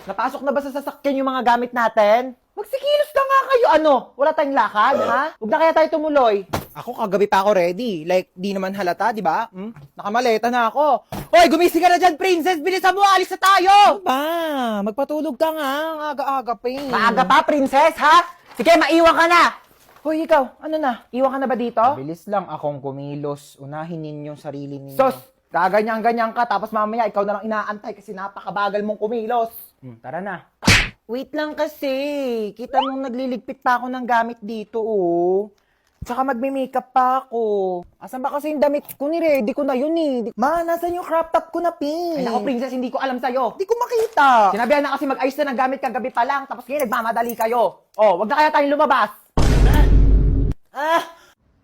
Napasok na ba sa sasakyan yung mga gamit natin? Magsikilos na nga kayo, ano? Wala tayong lakad, ha? Huwag na kaya tayo tumuloy. Ako, kagabi pa ako ready. Like, di naman halata, di ba? Nakamaleta na ako. Hoy, gumising ka na dyan, princess! Bilisan mo, alis na tayo! Ano ba? Magpatulog ka nga. Ang aga-aga pa eh. Maaga pa, princess, ha? Sige, maiwan ka na! Hoy, ikaw, ano na? Iwan ka na ba dito? Bilis lang akong kumilos. Unahin ninyong sarili ninyo. Sos, gaganyan-ganyan ka, tapos mamaya ikaw na lang inaantay kasi napakabagal mong kumilos. Tara na. Wait lang kasi. Kita mong nagliligpit pa ako ng gamit dito, oh. Tsaka magme-makeup pa ako. Asan ba kasi yung damit ko? Ni-ready ko na yun, eh. Ma, nasan yung crop top ko na pink? Ay, naku, princess, hindi ko alam sa'yo. Hindi ko makita. Sinabihan na kasi mag-ayos na ng gamit kagabi pa lang, tapos ngayon nagmamadali kayo. Oh, wag na kaya tayong lumabas.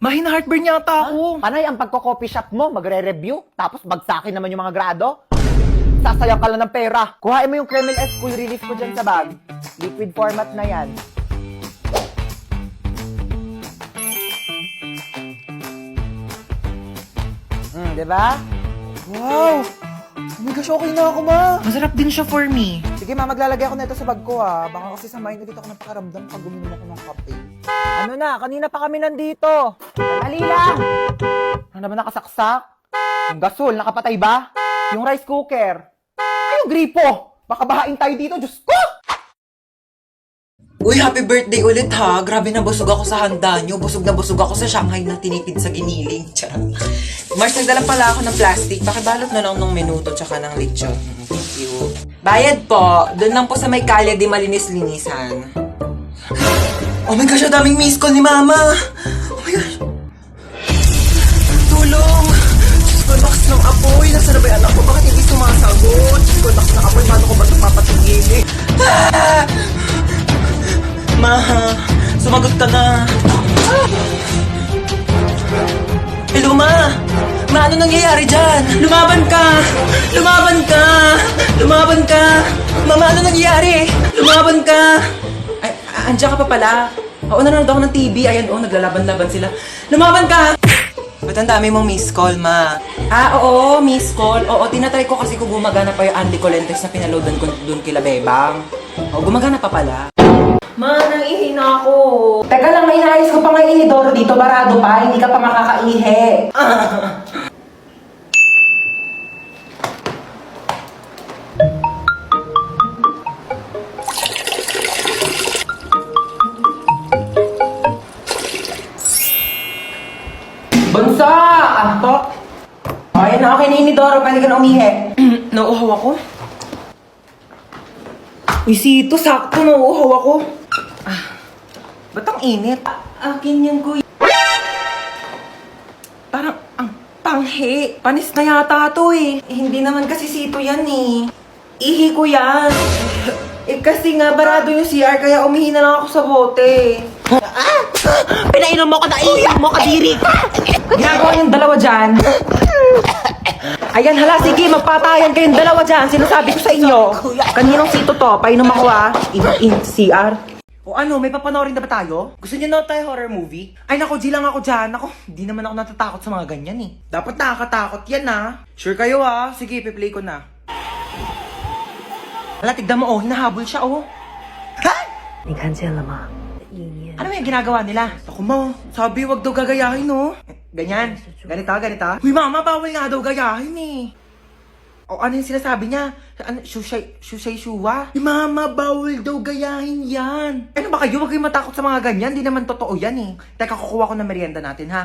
Mahina heartburn yata ako. Panay ang pagko-coffee shop mo, magre-review, tapos bagsakin naman yung mga grado. Sasayang ka lang ng pera. Kuhain mo yung Kreml S Cool Relief ko dyan sa bag. Liquid format na yan. Diba? Wow! Oh my gosh, okay na ako, ma. Masarap din siya for me. Sige, ma, maglalagay ako nito sa bag ko, ha. Baka kasi samayin ulit ako ng pakaramdam pag guminom ako ng kape. Ano na, kanina pa kami nandito. Dali lang. Ano naman nakasaksak? Yung gasol, nakapatay ba? Yung rice cooker. Ay, yung gripo. Baka bahain tayo dito, Diyos ko! Uy, happy birthday ulit ha. Grabe na busog ako sa handa nyo. Busog na busog ako sa Shanghai na tinipid sa giniling. Charot. Mars, nagdala pala ako ng plastic. Pakibalot na lang ng minuto tsaka ng lechon. Thank you. Bayad po. Doon lang po sa may kalye di malinis-linisan. Oh my gosh, ang daming miss call ni Mama. Oh my gosh. Tulong. Diyos ko, lakas ng apoy. Nasaan na ba yung anak ko? Bakit hindi sumasagot? Diyos ko, lakas ng apoy. Paano ko ba ito papatigilin? Ah! Ma, sumagot ka na. Hello, Ma. Ma, ano nangyayari dyan? Lumaban ka! Lumaban ka! Lumaban ka! Mama, ano nangyayari? Lumaban ka! Ay, andyan ka pa pala. Oo, nanonood ako ng TV. Ayan, naglalaban-laban sila. Lumaban ka! Ba't ang dami mong miss call, Ma? Oo, miss call. Oo, tinatry ko kasi kung gumagana pa yung Andy Colentes na pinaloadan ko doon kila Bebang. Oo, gumagana pa pala. Ma, naihi na ako. Teka lang, may inayos ko pa nga inidoro dito. Barado pa, hindi ka pa makakaihi. Bunso! Anto? Ayun na, okay na inidoro. Pwede ka na umihi. Nauuhaw ako? Uy, Sito, sakto, nauuhaw ako. Ba't ang init? Akin yan, kuya. Parang, ang panghi. Panis na yata to eh. Hindi naman kasi Sito yan eh. Ihi ko yan. Kasi nga, barado yung CR, kaya umihi na lang ako sa bote. Pinainom mo ko na iiyak mo, kadiri! Ginagawa yung dalawa dyan. Ayan, hala, sige, magpatayan kayong dalawa dyan. Sinasabi ko sa inyo. Kaninong Sito to? Painom ako in CR. O ano, may papanoorin na ba tayo? Gusto niyo na tayo horror movie? Ay nako, G lang ako dyan. Ako, di naman ako natatakot sa mga ganyan eh. Dapat nakakatakot yan ha. Sure kayo ha? Sige, piplay ko na. Hala, tignan mo oh, hinahabol siya oh. Ha? 你看见了吗？意念 Ano yung ginagawa nila? Ako mo, sabi wag daw gagayahin no. Ganyan, ganito, ganito. Uy mama, bawal nga daw gayahin eh. O ano yung sinasabi niya? Ano, shushay shuwa? Mama, bawal daw gayahin yan. Ano ba kayo? Huwag kayong matakot sa mga ganyan. Di naman totoo yan eh. Teka, kukuha ko ng merienda natin ha.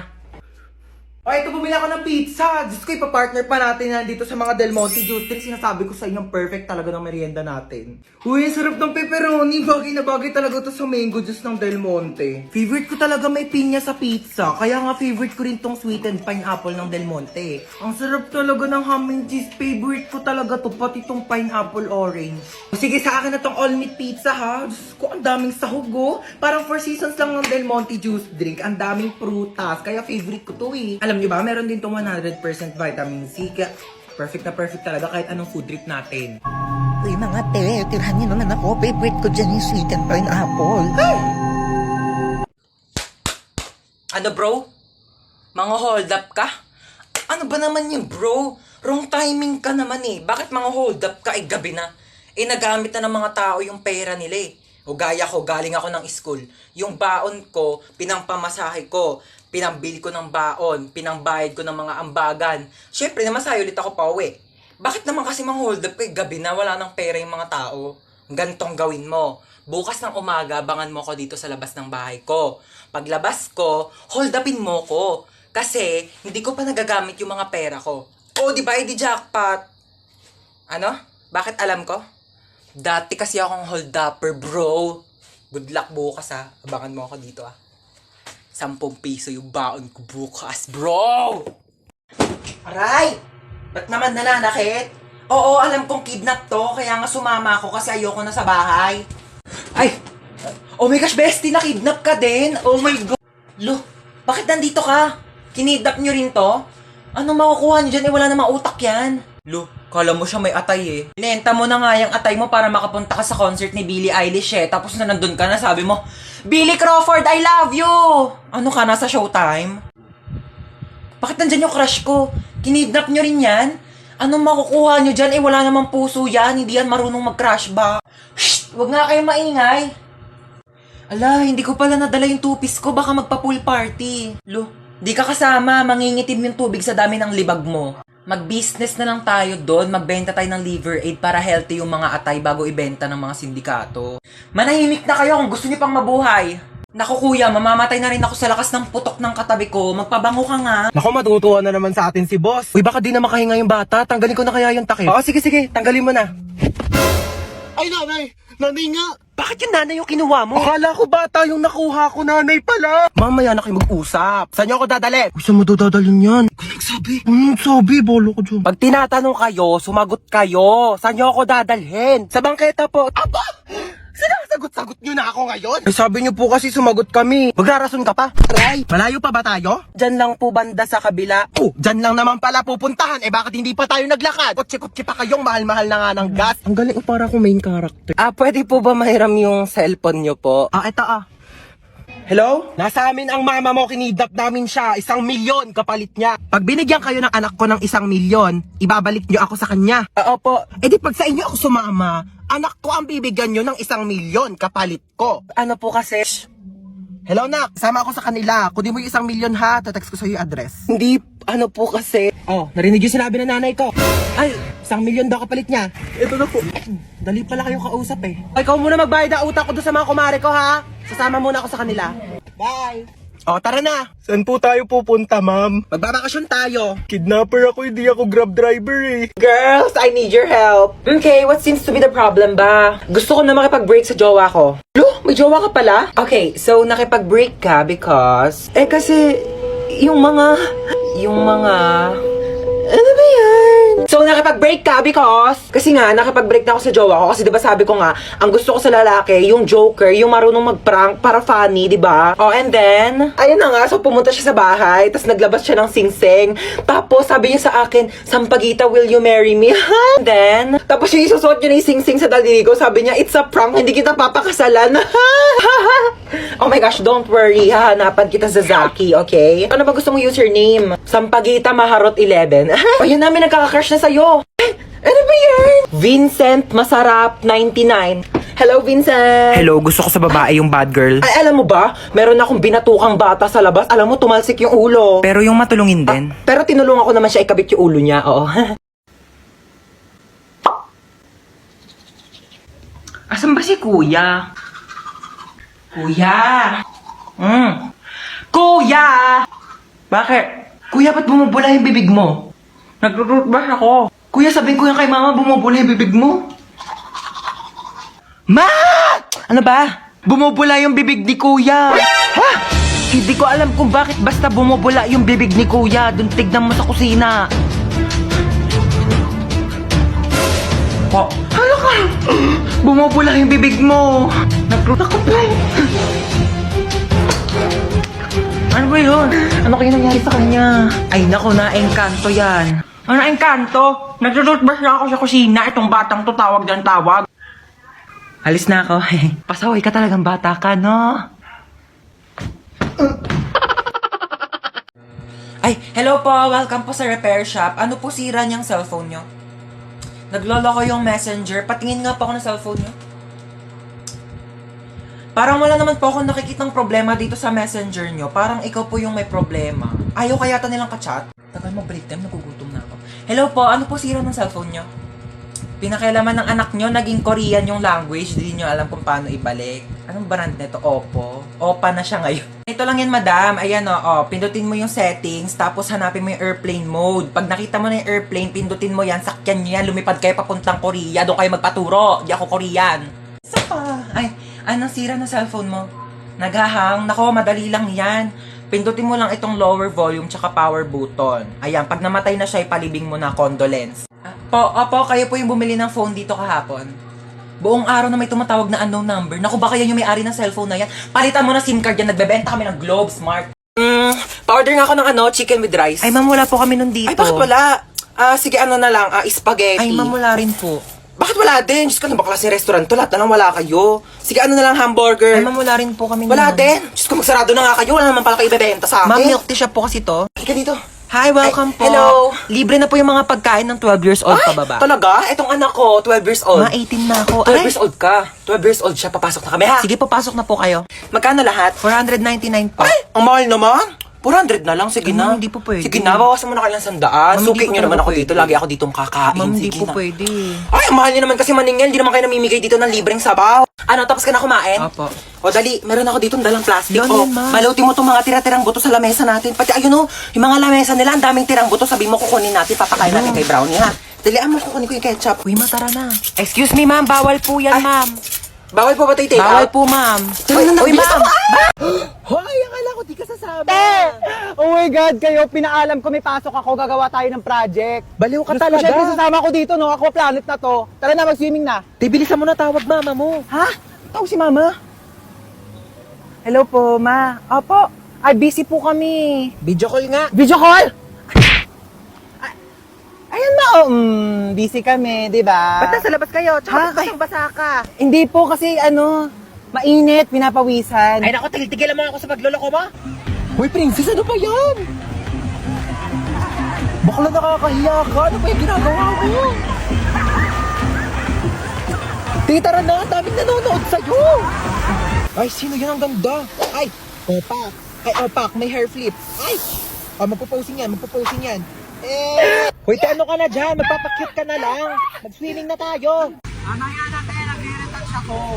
O, ito bumili ako ng pizza. Diyos ko, ipapartner pa natin yan dito sa mga Del Monte Juice Drink. Sinasabi ko sa inyo, perfect talaga ng merienda natin. Uy, sarap ng pepperoni. Bagay na bagay talaga to sa mango juice ng Del Monte. Favorite ko talaga may pinya sa pizza. Kaya nga favorite ko rin tong sweetened pineapple ng Del Monte. Ang sarap talaga ng ham and cheese. Favorite ko talaga to, pati tong pineapple orange. O, sige, sa akin na tong all meat pizza ha. Diyos ko, ang daming sahog oh. Parang 4 seasons lang ng Del Monte Juice Drink. Ang daming prutas. Kaya favorite ko to eh. Alam niyo ba, meron din tong 100% vitamin C. Kaya perfect na perfect talaga kahit anong food trip natin. Uy, mga te, tirahan niyo naman ako. Favorite ko dyan yung sweet and pineapple. Ano bro? Mga hold up ka? Ano ba naman yun bro? Wrong timing ka naman eh. Bakit mga hold up ka? Gabi na. nagamit na ng mga tao yung pera nila eh. O gaya ko, galing ako ng school. Yung baon ko, pinangpamasahe ko, pinambili ko ng baon, pinangbayad ko ng mga ambagan. Syempre, namasahe ulit ako pa uwi. Bakit naman kasi mang-hold up eh, gabi na wala ng pera yung mga tao? Gantong gawin mo. Bukas ng umaga, abangan mo ko dito sa labas ng bahay ko. Paglabas ko, hold upin mo ko. Kasi, hindi ko pa nagagamit yung mga pera ko. O, di ba, di jackpot. Ano? Bakit alam ko? Dati kasi akong hold upper, bro. Good luck bukas ha. Abangan mo ako dito 10 piso yung baon ko bukas, bro! Aray! Ba't naman nananakit? Oo, alam kong kidnap to, kaya nga sumama ako kasi ayoko na sa bahay. Ay! Oh my gosh, bestie, nakidnap ka din? Oh my God! Lo, bakit nandito ka? Kinidnap nyo rin to? Ano makukuha nyo dyan? Eh, wala namang utak yan. Lo, kala mo siya may atay eh. Binenta mo na nga yung atay mo para makapunta ka sa concert ni Billie Eilish eh. Tapos na nandun ka na, sabi mo, Billy Crawford, I love you! Ano ka, nasa Showtime? Bakit nandyan yung crush ko? Kinidnap nyo rin yan? Anong makukuha nyo dyan? Eh, wala namang puso yan. Hindi yan marunong mag-crush ba? Shh! Huwag nga kayong maingay. Ala, hindi ko pala nadala yung tupis ko. Baka magpa-pool party. Lo, di ka kasama. Mangingitim yung tubig sa dami ng libag mo. Mag-business na lang tayo doon. Magbenta tayo ng liver aid para healthy yung mga atay bago ibenta ng mga sindikato. Manahimik na kayo kung gusto niyo pang mabuhay. Naku kuya, mamamatay na rin ako sa lakas ng putok ng katabi ko. Magpabango ka nga. Naku, matutuwa na naman sa atin si boss. Uy, baka di na makahinga yung bata. Tanggalin ko na kaya yung takip. Oo, sige. Tanggalin mo na. Ay, nanay! Nanay nga! Bakit yung nanay yung kinuha mo? Akala ko bata yung nakuha ko, nanay pala. Mamaya na kayo mag-usap. Saan niyo ako dadalhin? Uy, saan mo dadalhin yan? Kung nagsabi, bolo ko dyan. Pag tinatanong kayo, sumagot kayo. Saan niyo ako dadalhin? Sa bangketa po. Aba! Sinasagot-sagot niyo na ako ngayon? Eh, sabi niyo po kasi sumagot kami. Magrarason ka pa? Aray! Malayo pa ba tayo? Diyan lang po banda sa kabila. Oh, diyan lang naman pala pupuntahan. Eh, bakit hindi pa tayo naglakad? Kutsi-kutsi pa kayong mahal-mahal na nga ng gas. Ang galing, para akong main character. Pwede po ba mahiram yung cellphone niyo po? Ito Hello? Nasa amin ang mama mo, kinidnap namin siya. 1 milyon kapalit niya. Pag binigyan kayo ng anak ko ng 1 milyon, ibabalik niyo ako sa kanya. Opo. Eh di pag sa inyo ako sumama, anak ko ang bibigyan niyo ng 1 milyon kapalit ko. Ano po kasi? Hello nak, sama ako sa kanila. Kunin mo yung 1 milyon ha, tatext ko sa yung address. Hindi, ano po kasi? Oh, narinig yung sinabi ng nanay ko. Ay, 1 milyon daw kapalit niya. Ito na po. Dali pala kayong kausap eh. Ikaw muna magbayad ang utak ko doon sa mga kumare ko ha. Sasama muna ako sa kanila. Bye! O, tara na! Saan po tayo pupunta, ma'am? Magbabakasyon tayo. Kidnapper ako, hindi ako grab driver eh. Girls, I need your help. Okay, what seems to be the problem ba? Gusto ko na makipag-break sa jowa ko. Lo, may jowa ka pala? Okay, so nakipag-break ka because... kasi, yung mga... Ano ba yan? So, nakipag-break ka because... Kasi nga, nakipag-break na ako sa jowa ko. Kasi diba sabi ko nga, ang gusto ko sa lalaki, yung joker, yung marunong mag-prank para funny, diba? Oh, and then, ayun na nga, so pumunta siya sa bahay, tapos naglabas siya ng sing-sing. Tapos, sabi niya sa akin, Sampaguita, will you marry me? And then, tapos yung isusuot niya ng sing-sing sa daliri ko, sabi niya, it's a prank, hindi kita papakasalan. Oh my gosh, don't worry, hahanapan kita sa Zaki, okay? Ano ba gusto mong username? Sampaguita Maharot 11. Ayun namin nagkaka-crush na sa'yo. Ano ba yan? Vincent Masarap 99. Hello, Vincent. Hello, gusto ko sa babae yung bad girl. Ay, alam mo ba? Meron akong binatukang bata sa labas. Alam mo, tumalsik yung ulo. Pero yung matulungin din. Pero tinulungan ko naman siya ikabit yung ulo niya, oo. Asan ba si Kuya? Kuya! Kuya! Bakit? Kuya, ba't bumubula yung bibig mo? Nag-toothbrush ako. Kuya, sabihin ko yan kay mama, bumubula yung bibig mo. Ma! Ano ba? Bumubula yung bibig ni Kuya. Ha? Hindi ko alam kung bakit basta bumubula yung bibig ni Kuya. Doon tignan mo sa kusina. Po, hala ka! Bumubula yung bibig mo. Nag-toothbrush po. Ano ba yun? Ano kaya nangyari sa kanya? Ay nako, na-engkanto yan. Ano engkanto? Nagtututbrush na ako sa kusina. Itong batang to tawag ng tawag. Alis na ako. Pasaway ka talagang bata ka, no? Ay, hello po. Welcome po sa repair shop. Ano po sira niyang cellphone nyo? Nagloloko yung messenger. Patingin nga po ako ng cellphone niyo. Parang wala naman po ako nakikitang problema dito sa messenger nyo. Parang ikaw po yung may problema. Ayaw kaya nilang ka-chat? Tagal mo break time, nagugutom na ako. Hello po, ano po sira ng cellphone nyo? Pinakailaman ng anak nyo, naging Korean yung language. Hindi nyo alam kung paano ibalik. Anong brand nito? Oppo. Oppa na siya ngayon. Ito lang yan, madam. Ayan o, pindutin mo yung settings, tapos hanapin mo yung airplane mode. Pag nakita mo na yung airplane, pindutin mo yan, sakyan nyo yan, lumipad kayo papuntang Korea. Doon kayo magpaturo. Di ako Korean. Saka, ay, anong sira na cellphone mo? Naghahang? Nako, madali lang yan. Pindutin mo lang itong lower volume tsaka power button. Ayan, pag namatay na siya, ipalibing mo na condolence. Opo, kayo po yung bumili ng phone dito kahapon. Buong araw na may tumatawag na unknown number. Naku, baka yan yung may-ari ng cellphone na yan. Palitan mo na SIM card yan. Nagbebenta kami ng Globe Smart. Pa-order nga ako ng chicken with rice. Ay, ma'am, wala po kami nun dito. Ay, bakit wala? Sige, ano na lang, spaghetti. Ay, ma'am, wala rin po. Bakit wala din? Diyos ko, ano ba klaseng restaurant to? Lahat na lang wala kayo. Sige, ano na lang, hamburger. Ay, ma'am, wala rin po kami Wala nun. din. Diyos ko, magsarado na nga kayo. Wala naman pala kayo ibebenta sa akin. Ma'am, milk tea shop po kasi to. Halika dito. Hi, welcome Ay, po. hello. Libre na po yung mga pagkain ng 12 years old pababa. Talaga? Etong anak ko, 12 years old. Mga 18 na ako. 12 years old ka. 12 years old siya. Papasok na kami, ha? Sige po, pasok na po kayo. Magkano lahat? 499 po. Ay, ang mahal naman. 400 na lang, sige Ay, na. ma'am, hindi po pwede. Sige na, bawasan mo na kailang 100. Ma'am, Suki hindi nyo po naman talaga ako pwede. dito. Lagi ako ditong kakain. Ma'am, hindi Sige po na. pwede. Ay, ang mahal nyo naman kasi maningil. Hindi naman kayo namimigay dito ng libreng sabaw. Ano, tapos ka na kumain? Opo. O dali, meron ako dito dalang plastic. Yun, O, yun, ma'am. balutin mo itong mga tira-tirang buto sa lamesa natin. Pati ayun o, yung mga lamesa nila, ang daming tirang buto. Sabi mo kukunin natin, papakain natin kay Brownie, ha? Dalian mo, kukunin ko yung ketchup. Uy, matara na. Excuse me, ma'am. Bawal po yan, Ay, ma'am. Bawal po ba tayo take Bawal out? po, ma'am. Tara na, Uy, bilis ma'am. ako, Hoy, akala ko di ka sasama. Oh my God, kayo, pinaalam ko may pasok ako, gagawa tayo ng project. Baliw ka Gusto ko talaga. syempre sasama ko dito, no? Ako planet na to. Tara na, mag-swimming na. Bilisan mo na tawag mama mo. Ha? Tawag si mama? Hello po, ma. Opo. Ay, busy po kami. Video call nga. Video call? Ayun ma, busy kami, di ba? Ba't nasa labas kayo? Ha? Tsaka basang-basa ka. Hindi po kasi mainit, pinapawisan. Ay, naku, tigilan mo ako sa pagloloko mo. Hoy, princess, ano ba yan? Bakla nakakahiya ka. Ano ba yung ginagawa mo? Tara na, daming nanonood sa'yo. Ay, sino yun ang ganda? Ay, opak. Ay, opak, may hair flip. Ay! Magpo-posing yan. Hoy, ano ka na dyan? Magpapakyut ka na lang. Mag-swimming na tayo.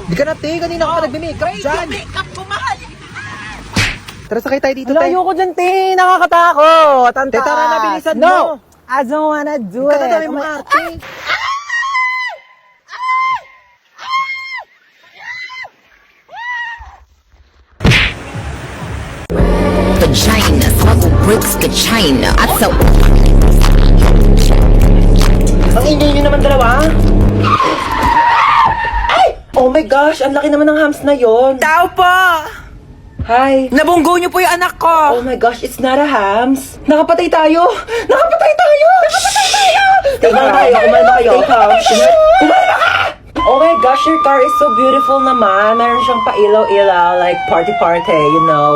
Di ka na, te. Kanina ka pa nagme-makeup dyan. Make-up ko, mahal. Tara, sakay tayo dito, Wala, te. ayoko dyan, te. Nakakatakot. Ang Te, tara na, taas. bilisan no. mo. I don't wanna do Ikaw na it. dami Oh mong my- arte. Vagina, smuggle bricks to China. I tell Ang ingay nyo naman dalawa. Ay! Oh my gosh, ang laki naman ng hams na yon. Tao po! Hi. Nabunggo niyo po yung anak ko! Oh my gosh, it's not a hams. Nakapatay tayo! Nakapatay tayo! Kumalma kayo, kumalma kayo. Kumalma ka! Oh my gosh, your car is so beautiful naman. Meron siyang pa-ilaw-ilaw, like party-party, you know.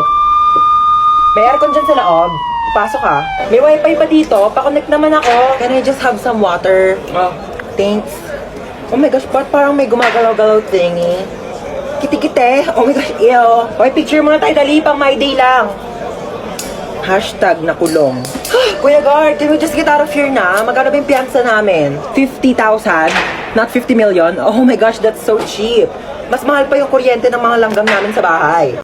May aircon dyan sa loob. Pasok ka. May wifi pa dito. Pa-connect naman ako. Can I just have some water? Oh, thanks. Oh my gosh, ba't parang may gumagalaw-galaw thingy? Kiti-kite. Oh my gosh, ew. Okay, picture muna tayo. Dali, pang my day lang. Hashtag nakulong. Kuya Guard, can we just get out of here na? Magkano ba yung piyansa namin? 50,000? Not 50 million? Oh my gosh, that's so cheap. Mas mahal pa yung kuryente ng mga langgam namin sa bahay.